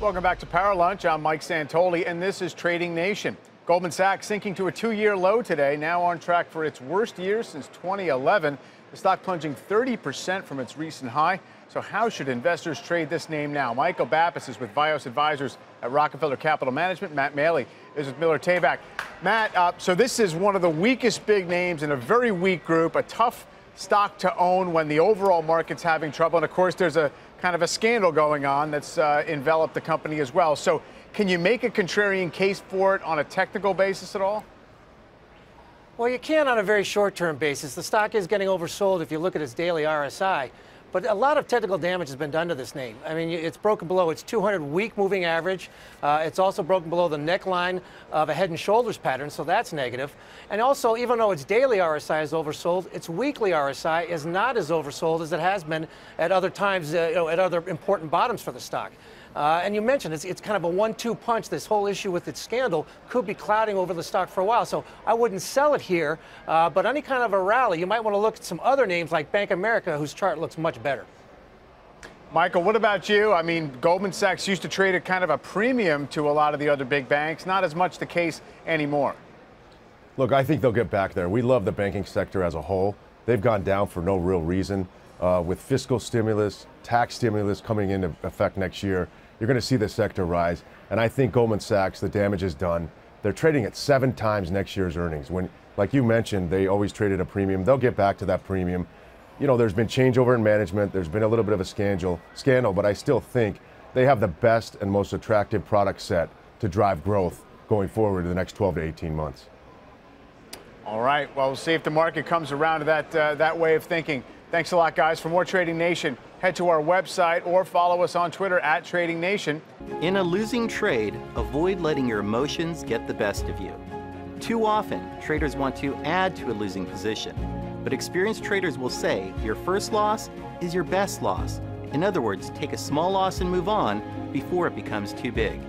Welcome back to Power Lunch. I'm Mike Santoli, and this is Trading Nation. Goldman Sachs sinking to a two-year low today, now on track for its worst year since 2011. The stock plunging 30% from its recent high. So how should investors trade this name now? Michael Bapis is with Vios Advisors at Rockefeller Capital Management. Matt Maley is with Miller Tabak. Matt, so this is one of the weakest big names in a very weak group, a tough stock to own when the overall market's having trouble. And of course, there's a kind of a scandal going on that's enveloped the company as well. So can you make a contrarian case for it on a technical basis at all? Well, you can on a very short-term basis. The stock is getting oversold if you look at its daily RSI. But a lot of technical damage has been done to this name. I mean, it's broken below its 200-week moving average. It's also broken below the neckline of a head and shoulders pattern, so that's negative. And also, even though its daily RSI is oversold, its weekly RSI is not as oversold as it has been at other times, at other important bottoms for the stock. And you mentioned it's kind of a 1-2 punch. This whole issue with its scandal could be clouding over the stock for a while. So I wouldn't sell it here, but any kind of a rally, you might want to look at some other names like Bank of America, whose chart looks much better. Michael, what about you? I mean, Goldman Sachs used to trade at kind of a premium to a lot of the other big banks. Not as much the case anymore. Look, I think they'll get back there. We love the banking sector as a whole. They've gone down for no real reason. With fiscal stimulus, tax stimulus coming into effect next year, you're going to see the sector rise. And I think Goldman Sachs, the damage is done. They're trading at 7 times next year's earnings. When, like you mentioned, they always traded a premium. They'll get back to that premium. You know, there's been changeover in management. There's been a little bit of a scandal, but I still think they have the best and most attractive product set to drive growth going forward in the next 12 to 18 months. All right. Well, we'll see if the market comes around to that way of thinking. Thanks a lot, guys. For more Trading Nation, head to our website or follow us on Twitter at Trading Nation. In a losing trade, avoid letting your emotions get the best of you. Too often, traders want to add to a losing position, but experienced traders will say your first loss is your best loss. In other words, take a small loss and move on before it becomes too big.